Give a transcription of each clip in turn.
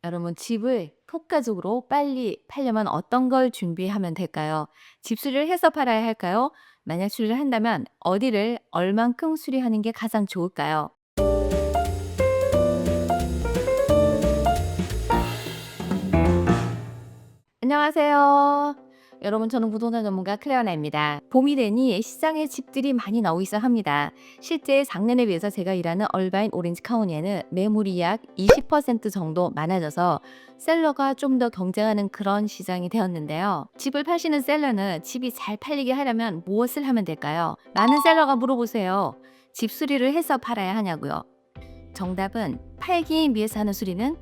여러분 집을 효과적으로 빨리 팔려면 어떤 걸 준비하면 될까요? 집 수리를 해서 팔아야 할까요? 만약 수리를 한다면 어디를 얼만큼 수리하는 게 가장 좋을까요? 안녕하세요. 여러분 저는 부동산 전문가 클레어나입니다. 봄이 되니 시장에 집들이 많이 나오고 있어 합니다. 실제 작년에 비해서 제가 일하는 얼바인 오렌지 카운티에는 매물이 약 20% 정도 많아져서 셀러가 좀 더 경쟁하는 그런 시장이 되었는데요. 집을 파시는 셀러는 집이 잘 팔리게 하려면 무엇을 하면 될까요? 많은 셀러가 물어보세요. 집 수리를 해서 팔아야 하냐고요. 정답은 팔기 위해서 하는 수리는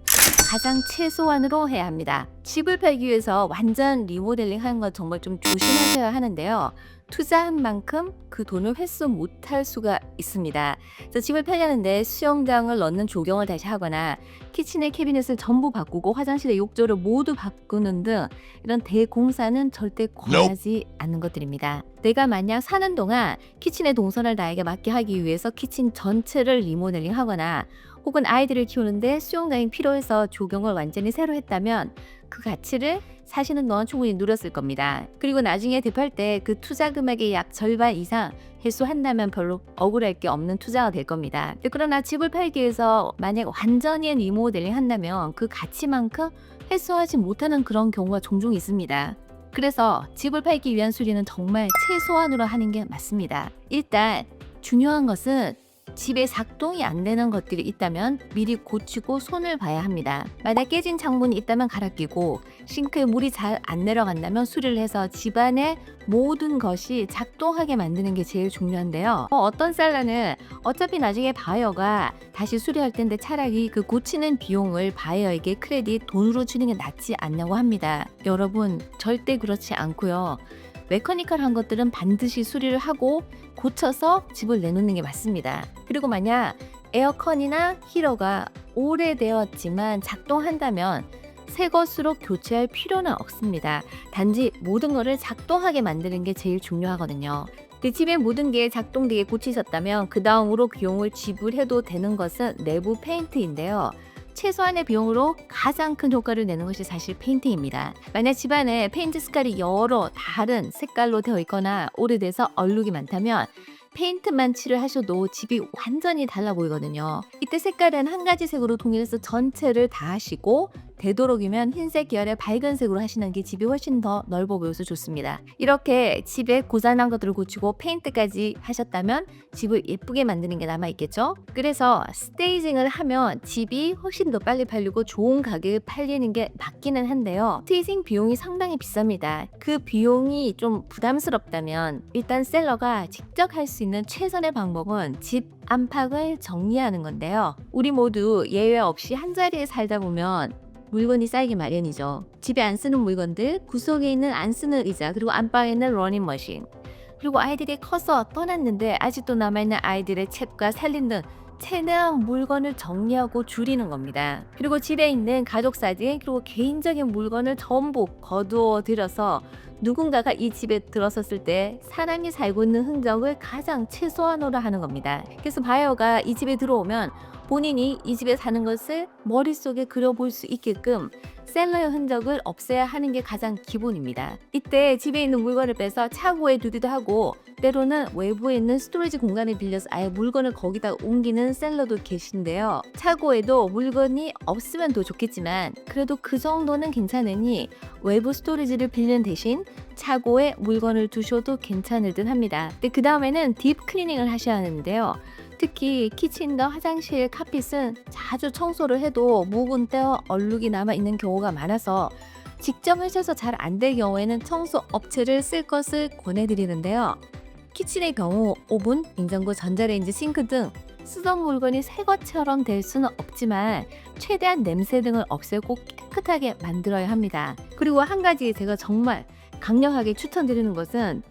가장 최소한으로 해야 합니다. 집을 팔기 위해서 완전 리모델링 하는 건 정말 좀 조심하셔야 하는데요. 투자한 만큼 그 돈을 회수 못할 수가 있습니다. 그래서 집을 팔려는데 수영장을 넣는 조경을 다시 하거나 키친의 캐비넷을 전부 바꾸고 화장실의 욕조를 모두 바꾸는 등 이런 대공사는 절대 권하지 않는 것들입니다. 내가 만약 사는 동안 키친의 동선을 나에게 맞게 하기 위해서 키친 전체를 리모델링 하거나 혹은 아이들을 키우는데 수영장이 필요해서 조경을 완전히 새로 했다면 그 가치를 사시는 동안 충분히 누렸을 겁니다. 그리고 나중에 되팔 때 그 투자 금액의 약 절반 이상 회수한다면 별로 억울할 게 없는 투자가 될 겁니다. 그러나 집을 팔기 위해서 만약 완전히 리모델링 한다면 그 가치만큼 회수하지 못하는 그런 경우가 종종 있습니다. 그래서 집을 팔기 위한 수리는 정말 최소한으로 하는 게 맞습니다. 일단 중요한 것은 집에 작동이 안 되는 것들이 있다면 미리 고치고 손을 봐야 합니다. 만약 깨진 창문이 있다면 갈아 끼고 싱크에 물이 잘 안 내려간다면 수리를 해서 집안의 모든 것이 작동하게 만드는 게 제일 중요한데요. 어떤 셀러는 어차피 나중에 바이어가 다시 수리할 텐데 차라리 그 고치는 비용을 바이어에게 크레딧 돈으로 주는 게 낫지 않냐고 합니다. 여러분 절대 그렇지 않고요. 메커니컬한 것들은 반드시 수리를 하고 고쳐서 집을 내놓는 게 맞습니다. 그리고 만약 에어컨이나 히터가 오래되었지만 작동한다면 새 것으로 교체할 필요는 없습니다. 단지 모든 것을 작동하게 만드는 게 제일 중요하거든요. 집의 모든 게 작동되게 고치셨다면 그 다음으로 비용을 지불해도 되는 것은 내부 페인트인데요. 최소한의 비용으로 가장 큰 효과를 내는 것이 사실 페인팅입니다. 만약 집안에 페인트 색깔이 여러 다른 색깔로 되어 있거나 오래돼서 얼룩이 많다면 페인트만 칠을 하셔도 집이 완전히 달라 보이거든요. 이때 색깔은 한 가지 색으로 통일해서 전체를 다 하시고 되도록이면 흰색 계열의 밝은 색으로 하시는 게 집이 훨씬 더 넓어 보여서 좋습니다. 이렇게 집에 고장난 것들을 고치고 페인트까지 하셨다면 집을 예쁘게 만드는 게 남아있겠죠? 그래서 스테이징을 하면 집이 훨씬 더 빨리 팔리고 좋은 가격에 팔리는 게 맞기는 한데요. 스테이징 비용이 상당히 비쌉니다. 그 비용이 좀 부담스럽다면 일단 셀러가 직접 할 수 있는 최선의 방법은 집 안팎을 정리하는 건데요. 우리 모두 예외 없이 한자리에 살다 보면 물건이 쌓이기 마련이죠. 집에 안 쓰는 물건들, 구석에 있는 안 쓰는 의자, 그리고 안방에 있는 러닝머신, 그리고 아이들이 커서 떠났는데 아직도 남아있는 아이들의 책과 살림 등 최대한 물건을 정리하고 줄이는 겁니다. 그리고 집에 있는 가족 사진, 그리고 개인적인 물건을 전부 거두어 들여서 누군가가 이 집에 들어섰을 때 사람이 살고 있는 흔적을 가장 최소한으로 하는 겁니다. 그래서 바이어가 이 집에 들어오면 본인이 이 집에 사는 것을 머릿속에 그려볼 수 있게끔 셀러의 흔적을 없애야 하는 게 가장 기본입니다. 이때 집에 있는 물건을 빼서 차고에 두기도 하고 때로는 외부에 있는 스토리지 공간을 빌려서 아예 물건을 거기다 옮기는 셀러도 계신데요. 차고에도 물건이 없으면 더 좋겠지만 그래도 그 정도는 괜찮으니 외부 스토리지를 빌리는 대신 차고에 물건을 두셔도 괜찮을 듯 합니다. 근데 그 다음에는 딥 클리닝을 하셔야 하는데요. 특히 키친과 화장실 카펫은 자주 청소를 해도 묵은 때와 얼룩이 남아있는 경우가 많아서 직접 하셔서 잘 안 될 경우에는 청소 업체를 쓸 것을 권해드리는데요. 키친의 경우 오븐, 냉장고, 전자레인지, 싱크 등 쓰던 물건이 새 것처럼 될 수는 없지만 최대한 냄새 등을 없애고 깨끗하게 만들어야 합니다. 그리고 한 가지 제가 정말 강력하게 추천드리는 것은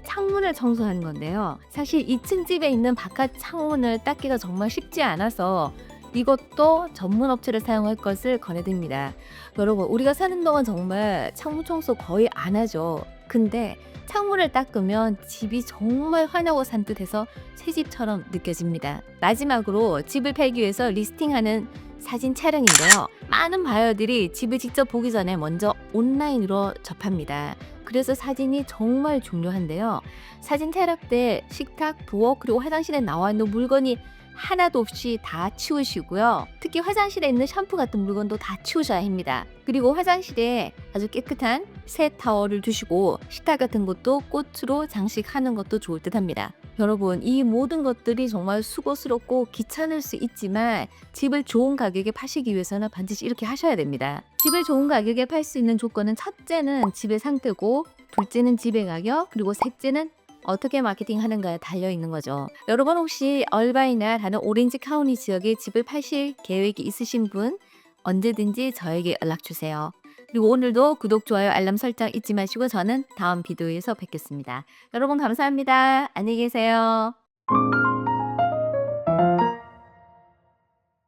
창문을 청소하는 건데요. 사실 2층 집에 있는 바깥 창문을 닦기가 정말 쉽지 않아서 이것도 전문 업체를 사용할 것을 권해드립니다. 여러분, 우리가 사는 동안 정말 창문 청소 거의 안 하죠. 근데 창문을 닦으면 집이 정말 환하고 산뜻해서 새 집처럼 느껴집니다. 마지막으로 집을 팔기 위해서 리스팅하는 사진 촬영인데요. 많은 바이어들이 집을 직접 보기 전에 먼저 온라인으로 접합니다. 그래서 사진이 정말 중요한데요. 사진 촬영 때 식탁, 부엌, 그리고 화장실에 나와 있는 물건이 하나도 없이 다 치우시고요. 특히 화장실에 있는 샴푸 같은 물건도 다 치우셔야 합니다. 그리고 화장실에 아주 깨끗한 새 타월을 두시고 식탁 같은 것도 꽃으로 장식하는 것도 좋을 듯 합니다. 여러분, 이 모든 것들이 정말 수고스럽고 귀찮을 수 있지만 집을 좋은 가격에 파시기 위해서는 반드시 이렇게 하셔야 됩니다. 집을 좋은 가격에 팔 수 있는 조건은 첫째는 집의 상태고, 둘째는 집의 가격, 그리고 셋째는 어떻게 마케팅하는가에 달려 있는 거죠. 여러분, 혹시 얼바이나 다른 오렌지 카운티 지역에 집을 파실 계획이 있으신 분 언제든지 저에게 연락 주세요. 그리고 오늘도 구독, 좋아요, 알람 설정 잊지 마시고 저는 다음 비디오에서 뵙겠습니다. 여러분 감사합니다. 안녕히 계세요.